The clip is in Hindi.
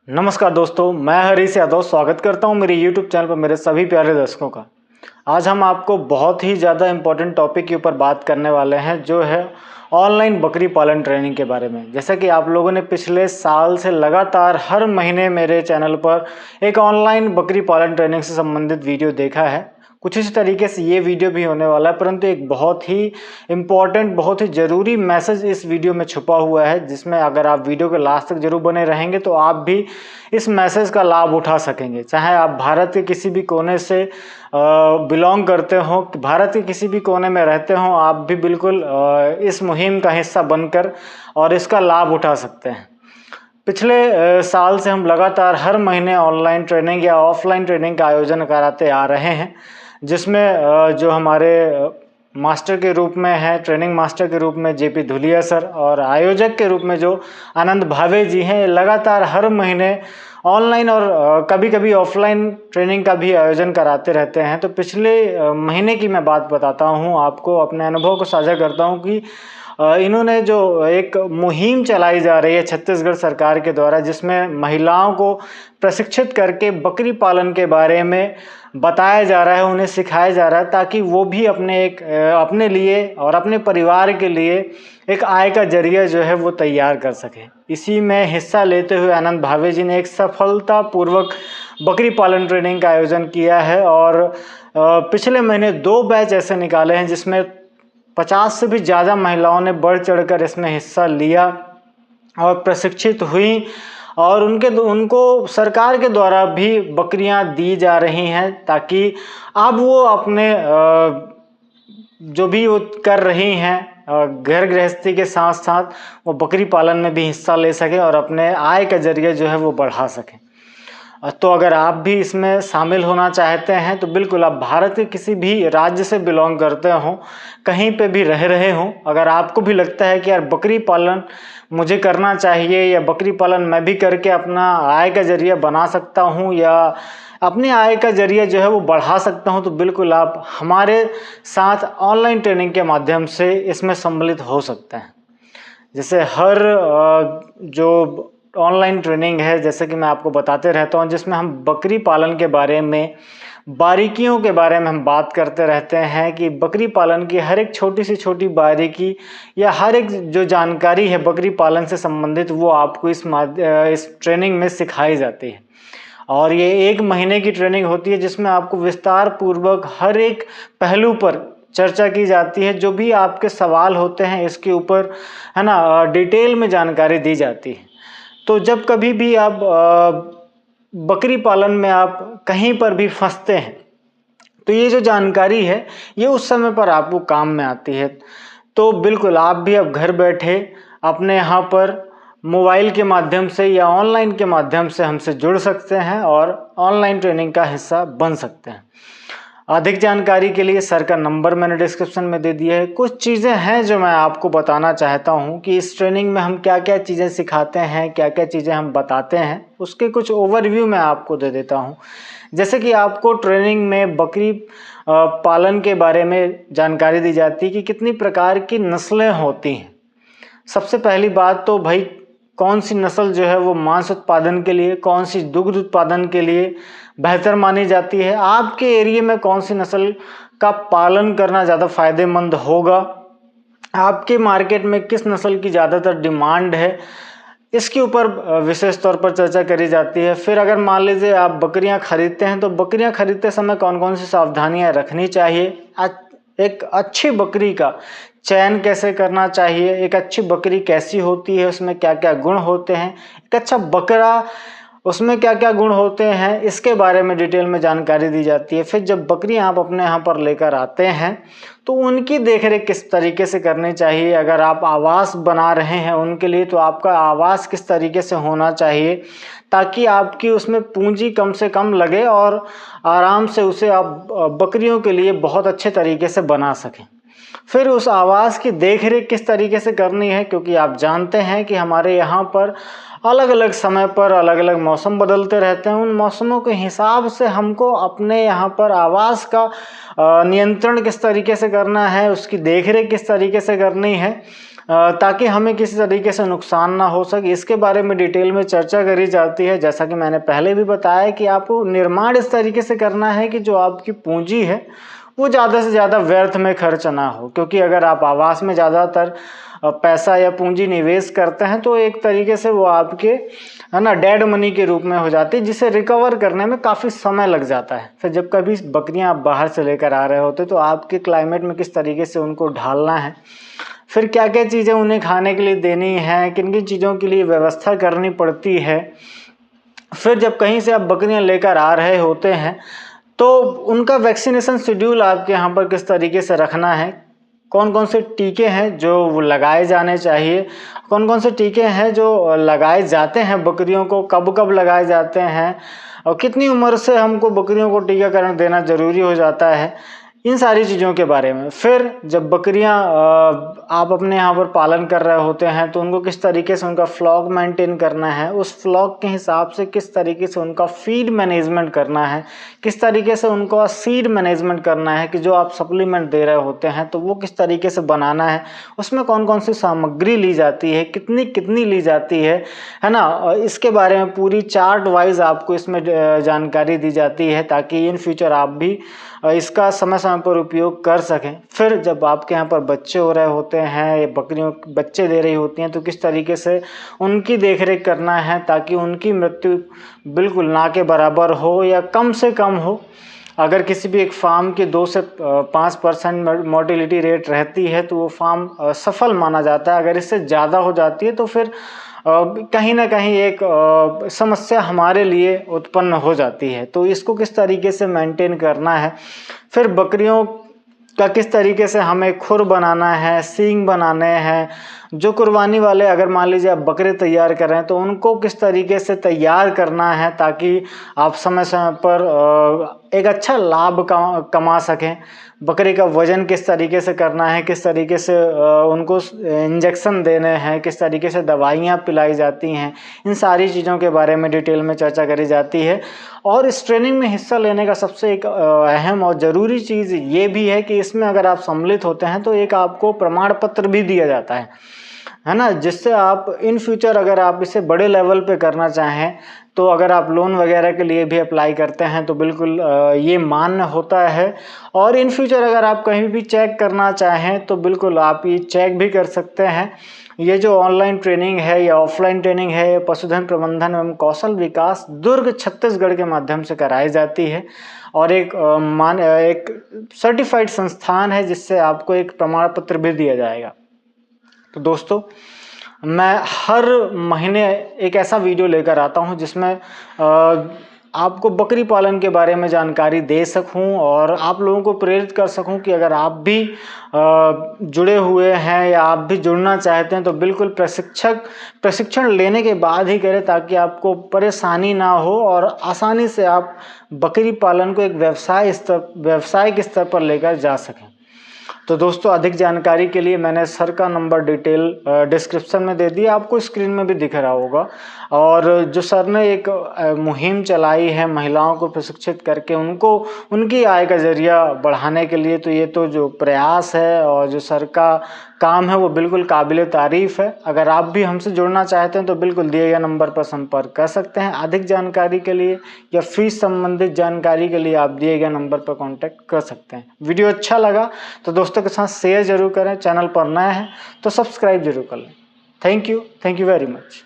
नमस्कार दोस्तों, मैं हरीश यादव स्वागत करता हूं मेरे YouTube चैनल पर मेरे सभी प्यारे दर्शकों का। आज हम आपको बहुत ही ज़्यादा इम्पोर्टेंट टॉपिक के ऊपर बात करने वाले हैं, जो है ऑनलाइन बकरी पालन ट्रेनिंग के बारे में। जैसा कि आप लोगों ने पिछले साल से लगातार हर महीने मेरे चैनल पर एक ऑनलाइन बकरी पालन ट्रेनिंग से संबंधित वीडियो देखा है, कुछ इसी तरीके से ये वीडियो भी होने वाला है। परंतु एक बहुत ही इम्पॉर्टेंट, बहुत ही ज़रूरी मैसेज इस वीडियो में छुपा हुआ है, जिसमें अगर आप वीडियो के लास्ट तक जरूर बने रहेंगे तो आप भी इस मैसेज का लाभ उठा सकेंगे। चाहे आप भारत के किसी भी कोने से बिलोंग करते हो, भारत के किसी भी कोने में रहते हो, आप भी बिल्कुल इस मुहिम का हिस्सा बनकर और इसका लाभ उठा सकते हैं। पिछले साल से हम लगातार हर महीने ऑनलाइन ट्रेनिंग या ऑफलाइन ट्रेनिंग का आयोजन कराते आ रहे हैं, जिसमें जो हमारे मास्टर के रूप में है, ट्रेनिंग मास्टर के रूप में जेपी धुलिया सर, और आयोजक के रूप में जो आनंद भावे जी हैं, लगातार हर महीने ऑनलाइन और कभी कभी ऑफलाइन ट्रेनिंग का भी आयोजन कराते रहते हैं। तो पिछले महीने की मैं बात बताता हूं आपको, अपने अनुभव को साझा करता हूं कि इन्होंने जो एक मुहिम चलाई जा रही है छत्तीसगढ़ सरकार के द्वारा, जिसमें महिलाओं को प्रशिक्षित करके बकरी पालन के बारे में बताया जा रहा है, उन्हें सिखाया जा रहा है, ताकि वो भी अपने लिए और अपने परिवार के लिए एक आय का जरिया जो है वो तैयार कर सकें। इसी में हिस्सा लेते हुए आनंद भावे जी ने एक सफलतापूर्वक बकरी पालन ट्रेनिंग का आयोजन किया है, और पिछले महीने 2 बैच ऐसे निकाले हैं जिसमें 50 से भी ज़्यादा महिलाओं ने बढ़ चढ़कर इसमें हिस्सा लिया और प्रशिक्षित हुई, और उनको सरकार के द्वारा भी बकरियां दी जा रही हैं, ताकि अब वो अपने जो भी वो कर रही हैं घर गृहस्थी के साथ साथ वो बकरी पालन में भी हिस्सा ले सकें और अपने आय का जरिया जो है वो बढ़ा सकें। तो अगर आप भी इसमें शामिल होना चाहते हैं तो बिल्कुल, आप भारत के किसी भी राज्य से बिलोंग करते हो, कहीं पे भी रह रहे हो, अगर आपको भी लगता है कि यार बकरी पालन मुझे करना चाहिए, या बकरी पालन मैं भी करके अपना आय का जरिया बना सकता हूं, या अपनी आय का जरिया जो है वो बढ़ा सकता हूं, तो बिल्कुल आप हमारे साथ ऑनलाइन ट्रेनिंग के माध्यम से इसमें सम्मिलित हो सकते हैं। जैसे हर जो ऑनलाइन ट्रेनिंग है, जैसे कि मैं आपको बताते रहता हूं, जिसमें हम बकरी पालन के बारे में, बारीकियों के बारे में हम बात करते रहते हैं कि बकरी पालन की हर एक छोटी से छोटी बारीकी या हर एक जो जानकारी है बकरी पालन से संबंधित, वो आपको इस ट्रेनिंग में सिखाई जाती है। और ये 1 महीने की ट्रेनिंग होती है, जिसमें आपको विस्तार पूर्वक हर एक पहलू पर चर्चा की जाती है। जो भी आपके सवाल होते हैं इसके ऊपर, है ना, डिटेल में जानकारी दी जाती है। तो जब कभी भी आप बकरी पालन में आप कहीं पर भी फंसते हैं, तो ये जो जानकारी है ये उस समय पर आपको काम में आती है। तो बिल्कुल आप भी अब घर बैठे अपने यहाँ पर मोबाइल के माध्यम से या ऑनलाइन के माध्यम से हमसे जुड़ सकते हैं और ऑनलाइन ट्रेनिंग का हिस्सा बन सकते हैं। अधिक जानकारी के लिए सर का नंबर मैंने डिस्क्रिप्शन में दे दिया है। कुछ चीज़ें हैं जो मैं आपको बताना चाहता हूं कि इस ट्रेनिंग में हम क्या क्या चीज़ें सिखाते हैं, क्या क्या चीज़ें हम बताते हैं, उसके कुछ ओवरव्यू मैं आपको दे देता हूं। जैसे कि आपको ट्रेनिंग में बकरी पालन के बारे में जानकारी दी जाती है कि कितनी प्रकार की नस्लें होती हैं। सबसे पहली बात तो भाई, कौन सी नस्ल जो है वो मांस उत्पादन के लिए, कौन सी दुग्ध उत्पादन के लिए बेहतर मानी जाती है, आपके एरिया में कौन सी नस्ल का पालन करना ज़्यादा फायदेमंद होगा, आपके मार्केट में किस नस्ल की ज़्यादातर डिमांड है, इसके ऊपर विशेष तौर पर चर्चा करी जाती है। फिर अगर मान लीजिए आप बकरियां खरीदते हैं, तो बकरियां खरीदते समय कौन कौन सी सावधानियां रखनी चाहिए, एक अच्छी बकरी का चयन कैसे करना चाहिए, एक अच्छी बकरी कैसी होती है, उसमें क्या क्या गुण होते हैं, एक अच्छा बकरा उसमें क्या क्या गुण होते हैं, इसके बारे में डिटेल में जानकारी दी जाती है। फिर जब बकरी आप अपने यहाँ पर लेकर आते हैं तो उनकी देखरेख किस तरीके से करनी चाहिए। अगर आप आवास बना रहे हैं उनके लिए, तो आपका आवास किस तरीके से होना चाहिए, ताकि आपकी उसमें पूंजी कम से कम लगे और आराम से उसे आप बकरियों के लिए बहुत अच्छे तरीके से बना सकें। फिर उस आवास की देखरेख किस तरीके से करनी है, क्योंकि आप जानते हैं कि हमारे यहाँ पर अलग अलग समय पर अलग अलग मौसम बदलते रहते हैं। उन मौसमों के हिसाब से हमको अपने यहाँ पर आवास का नियंत्रण किस तरीके से करना है, उसकी देखरेख किस तरीके से करनी है, ताकि हमें किसी तरीके से नुकसान ना हो सके। इसके बारे में डिटेल में चर्चा करी जाती है। जैसा कि मैंने पहले भी बताया कि आपको निर्माण इस तरीके से करना है कि जो आपकी पूंजी है वो ज़्यादा से ज़्यादा व्यर्थ में खर्च ना हो, क्योंकि अगर आप आवास में ज़्यादातर पैसा या पूंजी निवेश करते हैं तो एक तरीके से वो आपके है ना डेड मनी के रूप में हो जाती है, जिसे रिकवर करने में काफ़ी समय लग जाता है। फिर जब कभी बकरियां आप बाहर से लेकर आ रहे होते तो आपके क्लाइमेट में किस तरीके से उनको ढालना है, फिर क्या क्या चीज़ें उन्हें खाने के लिए देनी है, किन किन चीज़ों के लिए व्यवस्था करनी पड़ती है। फिर जब कहीं से आप बकरियां लेकर आ रहे होते हैं तो उनका वैक्सीनेशन शेड्यूल आपके यहाँ पर किस तरीके से रखना है, कौन कौन से टीके हैं जो लगाए जाने चाहिए, कौन कौन से टीके हैं जो लगाए जाते हैं बकरियों को, कब कब लगाए जाते हैं और कितनी उम्र से हमको बकरियों को टीकाकरण देना ज़रूरी हो जाता है, इन सारी चीज़ों के बारे में। फिर जब बकरियां आप अपने यहाँ पर पालन कर रहे होते हैं तो उनको किस तरीके से उनका फ्लॉक मेंटेन करना है, उस फ्लॉक के हिसाब से किस तरीके से उनका फीड मैनेजमेंट करना है, किस तरीके से उनको सीड मैनेजमेंट करना है कि जो आप सप्लीमेंट दे रहे होते हैं तो वो किस तरीके से बनाना है, उसमें कौन कौन सी सामग्री ली जाती है, कितनी कितनी ली जाती है ना। और इसके बारे में पूरी चार्ट वाइज आपको इसमें जानकारी दी जाती है ताकि इन फ्यूचर आप भी इसका समय समय पर उपयोग कर सकें। फिर जब आपके यहाँ पर बच्चे हो रहे होते हैं या बकरियों बच्चे दे रही होती हैं तो किस तरीके से उनकी देखरेख करना है ताकि उनकी मृत्यु बिल्कुल ना के बराबर हो या कम से कम हो। अगर किसी भी एक फार्म के 2 से 5% मोर्टेलिटी रेट रहती है तो वो फार्म सफल माना जाता है। अगर इससे ज़्यादा हो जाती है तो फिर कहीं ना कहीं एक समस्या हमारे लिए उत्पन्न हो जाती है। तो इसको किस तरीके से मेंटेन करना है, फिर बकरियों का किस तरीके से हमें खुर बनाना है, सींग बनाने हैं, जो कुर्बानी वाले अगर मान लीजिए आप बकरे तैयार कर रहे हैं तो उनको किस तरीके से तैयार करना है ताकि आप समय समय पर एक अच्छा लाभ कमा सकें। बकरी का वज़न किस तरीके से करना है, किस तरीके से उनको इंजेक्शन देने हैं, किस तरीके से दवाइयाँ पिलाई जाती हैं, इन सारी चीज़ों के बारे में डिटेल में चर्चा करी जाती है। और इस ट्रेनिंग में हिस्सा लेने का सबसे एक अहम और ज़रूरी चीज़ ये भी है कि इसमें अगर आप सम्मिलित होते हैं तो एक आपको प्रमाण पत्र भी दिया जाता है ना, जिससे आप इन फ्यूचर अगर आप इसे बड़े लेवल पे करना चाहें तो अगर आप लोन वगैरह के लिए भी अप्लाई करते हैं तो बिल्कुल ये मान्य होता है। और इन फ्यूचर अगर आप कहीं भी चेक करना चाहें तो बिल्कुल आप ये चेक भी कर सकते हैं। ये जो ऑनलाइन ट्रेनिंग है या ऑफलाइन ट्रेनिंग है पशुधन प्रबंधन एवं कौशल विकास दुर्ग छत्तीसगढ़ के माध्यम से कराई जाती है और एक सर्टिफाइड संस्थान है जिससे आपको एक प्रमाण पत्र भी दिया जाएगा। तो दोस्तों मैं हर महीने एक ऐसा वीडियो लेकर आता हूं जिसमें आपको बकरी पालन के बारे में जानकारी दे सकूं और आप लोगों को प्रेरित कर सकूं कि अगर आप भी जुड़े हुए हैं या आप भी जुड़ना चाहते हैं तो बिल्कुल प्रशिक्षण लेने के बाद ही करें ताकि आपको परेशानी ना हो और आसानी से आप बकरी पालन को एक व्यावसायिक स्तर पर लेकर जा सकें। तो दोस्तों अधिक जानकारी के लिए मैंने सर का नंबर डिटेल डिस्क्रिप्शन में दे दिया, आपको स्क्रीन में भी दिख रहा होगा। और जो सर ने एक मुहिम चलाई है महिलाओं को प्रशिक्षित करके उनको उनकी आय का जरिया बढ़ाने के लिए, तो ये तो जो प्रयास है और जो सर का काम है वो बिल्कुल काबिल तारीफ़ है। अगर आप भी हमसे जुड़ना चाहते हैं तो बिल्कुल दिए गए नंबर पर संपर्क कर सकते हैं। अधिक जानकारी के लिए या फीस संबंधित जानकारी के लिए आप दिए गए नंबर पर कांटेक्ट कर सकते हैं। वीडियो अच्छा लगा तो दोस्तों के साथ शेयर जरूर करें, चैनल पर नए हैं तो सब्सक्राइब जरूर कर लें। Thank you very much.